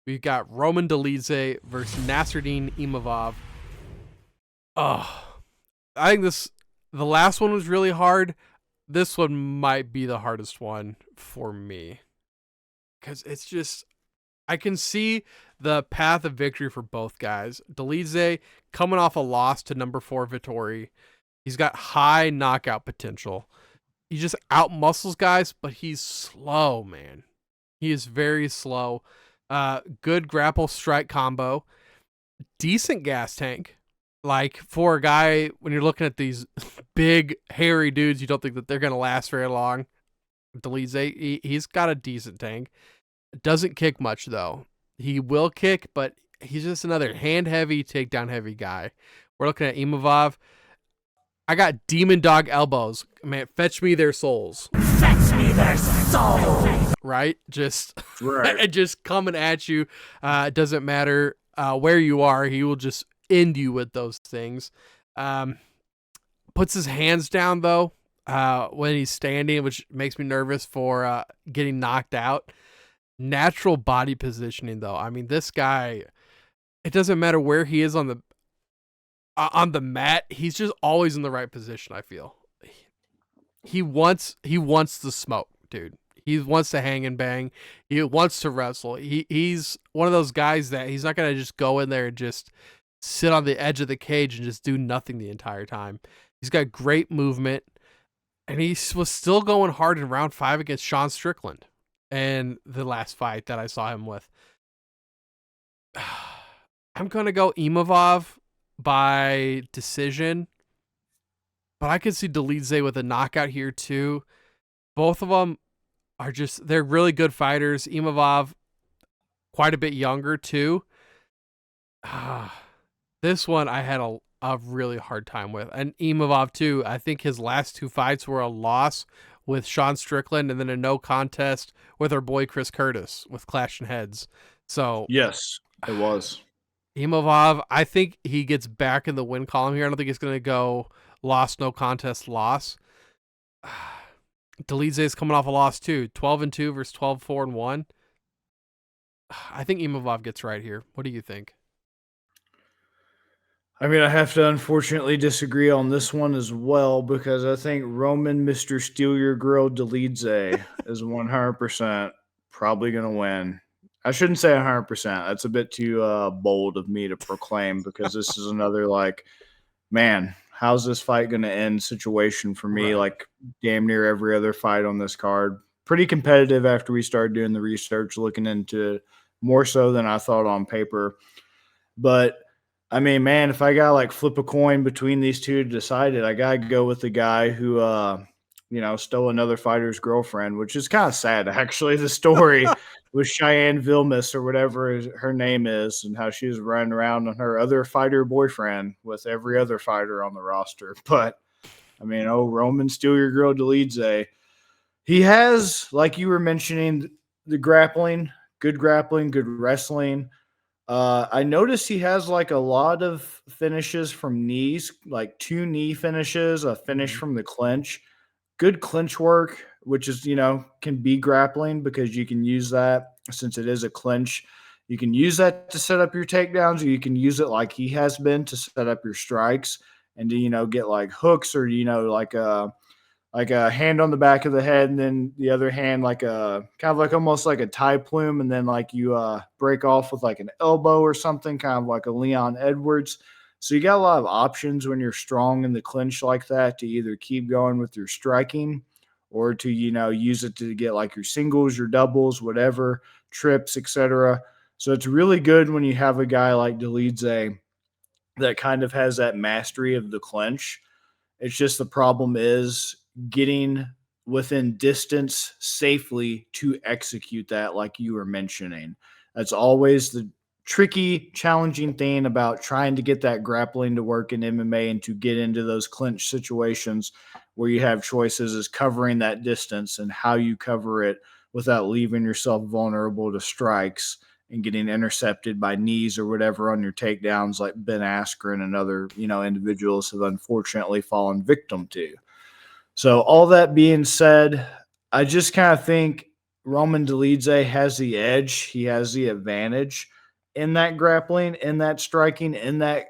We've got Roman Dolidze versus Nassourdine Imavov. Oh, I think the last one was really hard. This one might be the hardest one for me because it's just I can see the path of victory for both guys. Dolidze coming off a loss to number 4 Vittori. He's got high knockout potential. He just outmuscles guys, but he's slow, man. He is very slow. Good grapple strike combo. Decent gas tank. Like, for a guy, when you're looking at these big, hairy dudes, you don't think that they're going to last very long. Dolidze, he's got a decent tank. Doesn't kick much, though. He will kick, but he's just another hand-heavy, takedown-heavy guy. We're looking at Imavov. I got demon dog elbows. Man, fetch me their souls. Fetch me their souls! Right? Just, Right. just coming at you. It doesn't matter where you are. He will just end you with those things. Puts his hands down, though, when he's standing, which makes me nervous for getting knocked out. Natural body positioning, though. I mean, this guy, it doesn't matter where he is on the mat. He's just always in the right position, I feel. He wants the smoke, dude. He wants to hang and bang. He wants to wrestle. He's one of those guys that he's not going to just go in there and just sit on the edge of the cage and just do nothing the entire time. He's got great movement, and he was still going hard in round 5 against Sean Strickland and the last fight that I saw him with. I'm going to go Imavov by decision, but I could see Dolidze with a knockout here too. Both of them are they're really good fighters. Imavov, quite a bit younger too. This one I had a really hard time with. And Imavov too, I think his last 2 fights were a loss with Sean Strickland and then a no contest with our boy Chris Curtis with Clashing Heads. So Yes, it was. Imavov, I think he gets back in the win column here. I don't think it's going to go loss, no contest, loss. Dolidze is coming off a loss too. 12-2 versus 12-4-1. I think Imavov gets right here. What do you think? I mean, I have to unfortunately disagree on this one as well because I think Roman Mr. Steal Your Girl Dolidze is 100% probably going to win. I shouldn't say 100%. That's a bit too bold of me to proclaim because this is another man, how's this fight going to end situation for me? Right. Like damn near every other fight on this card. Pretty competitive after we started doing the research, looking into it more so than I thought on paper. But I mean, man, if I got flip a coin between these two to decide it, I got to go with the guy who, stole another fighter's girlfriend, which is kind of sad, actually. The story with Cheyenne Vilmus or whatever her name is and how she was running around on her other fighter boyfriend with every other fighter on the roster. But, I mean, Roman, Steal Your Girl Dolidze. He has, like you were mentioning, the grappling, good wrestling. I noticed he has a lot of finishes from knees, 2 knee finishes, a finish from the clinch, good clinch work, which is, can be grappling because you can use that since it is a clinch. You can use that to set up your takedowns, or you can use it like he has been to set up your strikes and to, get hooks or, like a hand on the back of the head, and then the other hand like a kind of almost like a tie plume, and then you break off with an elbow or something, kind of like a Leon Edwards. So you got a lot of options when you're strong in the clinch like that to either keep going with your striking or to use it to get your singles, your doubles, whatever, trips, etc. So it's really good when you have a guy like Dolidze that kind of has that mastery of the clinch. It's just the problem is getting within distance safely to execute that, like you were mentioning. That's always the tricky, challenging thing about trying to get that grappling to work in MMA and to get into those clinch situations where you have choices is covering that distance and how you cover it without leaving yourself vulnerable to strikes and getting intercepted by knees or whatever on your takedowns like Ben Askren and other, individuals have unfortunately fallen victim to. So all that being said, I just kind of think Roman Dolidze has the edge. He has the advantage in that grappling, in that striking, in that,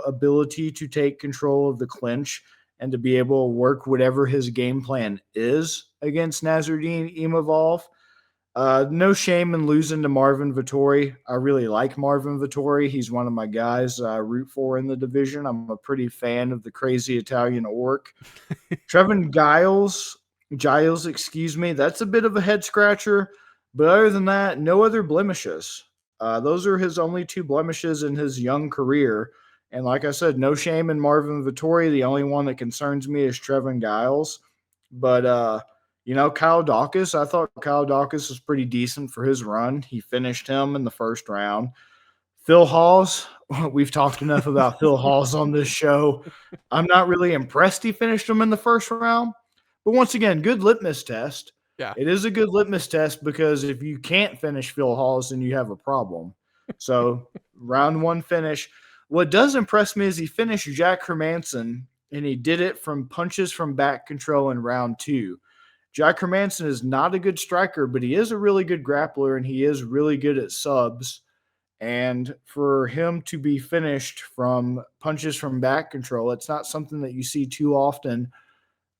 ability to take control of the clinch and to be able to work whatever his game plan is against Nassourdine Imavov. No shame in losing to Marvin Vettori. I really like Marvin Vettori. He's one of my guys I root for in the division. I'm a pretty fan of the crazy Italian orc. Trevin Giles, excuse me, that's a bit of a head scratcher. But other than that, no other blemishes. Those are his only two blemishes in his young career. And like I said, no shame in Marvin Vettori. The only one that concerns me is Trevin Giles. But Kyle Dawkins, I thought Kyle Dawkins was pretty decent for his run. He finished him in the first round. Phil Hawes, we've talked enough about Phil Hawes on this show. I'm not really impressed he finished him in the first round. But once again, good litmus test. Yeah. It is a good litmus test because if you can't finish Phil Hawes, then you have a problem. So round one finish. What does impress me is he finished Jack Hermanson, and he did it from punches from back control in round two. Jack Hermanson is not a good striker, but he is a really good grappler, and he is really good at subs. And for him to be finished from punches from back control, it's not something that you see too often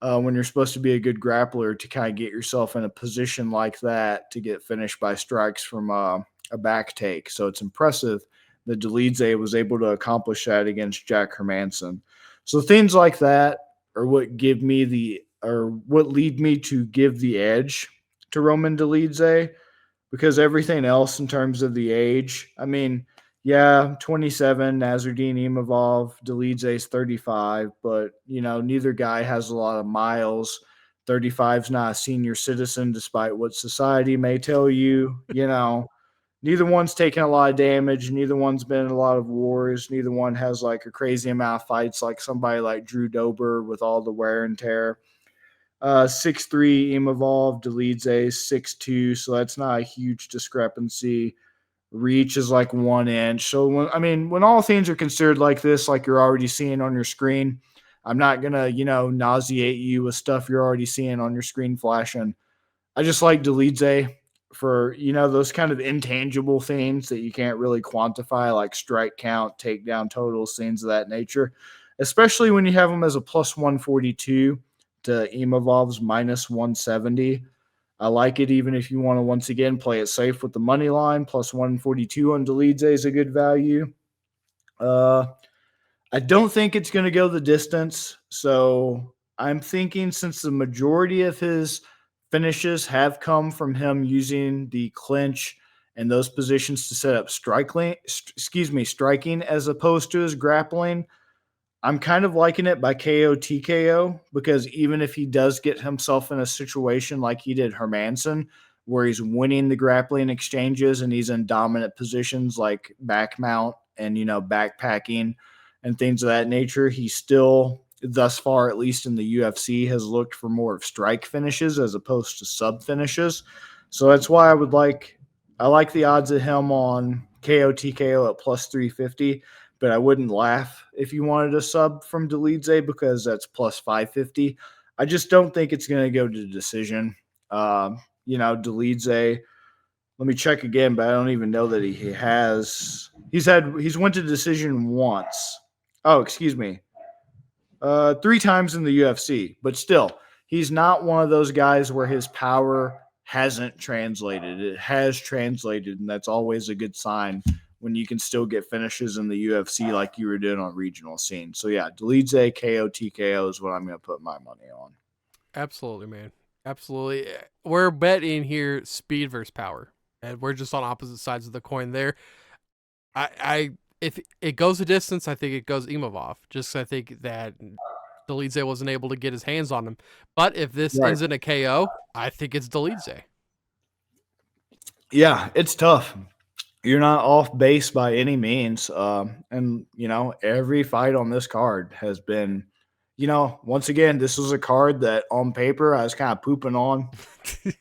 when you're supposed to be a good grappler to kind of get yourself in a position like that to get finished by strikes from a back take. So it's impressive that Dolidze was able to accomplish that against Jack Hermanson. So things like that are what lead me to give the edge to Roman Dolidze, because everything else in terms of the age, I mean, yeah, 27, Nassourdine Imavov, Dolidze's 35, but, neither guy has a lot of miles. 35's not a senior citizen, despite what society may tell you. Neither one's taken a lot of damage. Neither one's been in a lot of wars. Neither one has like a crazy amount of fights like somebody like Drew Dober with all the wear and tear. 6'3", Imavov, Dolidze 6'2", so that's not a huge discrepancy. Reach is like 1 inch. So when all things are considered like this, like you're already seeing on your screen, I'm not gonna, nauseate you with stuff you're already seeing on your screen flashing. I just like Dolidze for, those kind of intangible things that you can't really quantify, like strike count, takedown totals, things of that nature, especially when you have them as a plus 142 to Imavov's minus 170. I like it even if you want to, once again, play it safe with the money line. Plus 142 on Dolidze is a good value. I don't think it's going to go the distance. So I'm thinking, since the majority of his finishes have come from him using the clinch and those positions to set up striking as opposed to his grappling, I'm kind of liking it by KO TKO, because even if he does get himself in a situation like he did Hermanson, where he's winning the grappling exchanges and he's in dominant positions like back mount and, backpacking and things of that nature, he still, thus far, at least in the UFC, has looked for more of strike finishes as opposed to sub finishes. So that's why I like the odds of him on KO TKO at plus 350. But I wouldn't laugh if you wanted a sub from Dolidze, because that's plus 550. I just don't think it's going to go to decision. Dolidze, let me check again, but I don't even know that he's went to decision once. Oh, excuse me. 3 times in the UFC, but still, he's not one of those guys where his power hasn't translated. It has translated, and that's always a good sign when you can still get finishes in the UFC like you were doing on regional scene. So yeah, Dolidze KO TKO is what I'm going to put my money on. Absolutely, man. Absolutely. We're betting here speed versus power, and we're just on opposite sides of the coin there. If it goes a distance, I think it goes Imavov. Just I think that Dolidze wasn't able to get his hands on him. But if this ends in a KO, I think it's Dolidze. Yeah, it's tough. You're not off base by any means. And, every fight on this card has been, once again, this was a card that on paper I was kind of pooping on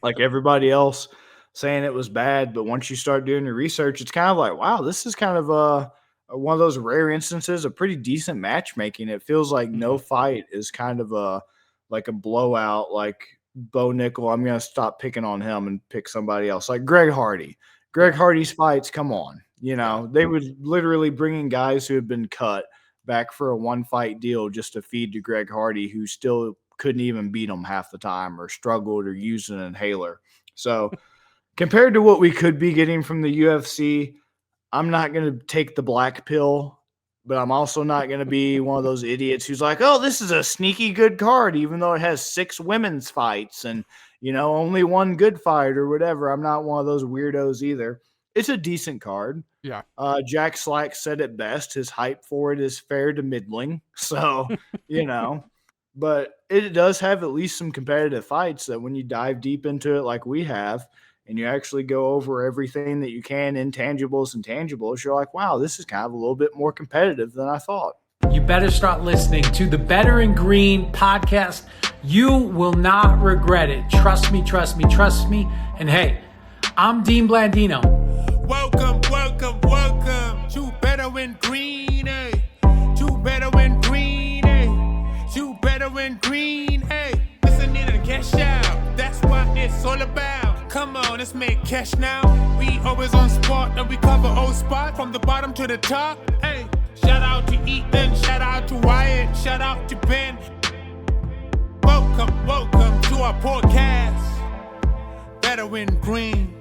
like everybody else, saying it was bad. But once you start doing your research, it's kind of like, wow, this is kind of one of those rare instances of pretty decent matchmaking. It feels like no fight is kind of like a blowout, like Bo Nickel, I'm going to stop picking on him and pick somebody else. Like Greg Hardy. Greg Hardy's fights, come on. You know, they would literally bring in guys who had been cut back for a one-fight deal just to feed to Greg Hardy, who still couldn't even beat him half the time or struggled or used an inhaler. So compared to what we could be getting from the UFC, I'm not going to take the black pill, but I'm also not going to be one of those idiots who's like, oh, this is a sneaky good card, even though it has 6 women's fights and, you know, only one good fight or whatever. I'm not one of those weirdos either. It's a decent card. Yeah. Jack Slack said it best. His hype for it is fair to middling. So, you know, but it does have at least some competitive fights that when you dive deep into it like we have, and you actually go over everything that you can, intangibles and tangibles, you're like, wow, this is kind of a little bit more competitive than I thought. You better start listening to the Better in Green podcast. You will not regret it. Trust me, trust me, trust me. And hey, I'm Dean Blandino. Welcome, welcome, welcome to Better in Green, eh? To Better in Green, eh? To Better in Green, eh? Listen in and cash out. That's what it's all about. Come on, let's make cash now. We always on spot and we cover all spot from the bottom to the top. Hey, shout out to Ethan, shout out to Wyatt, shout out to Ben. Welcome, welcome to our podcast. Better in Green.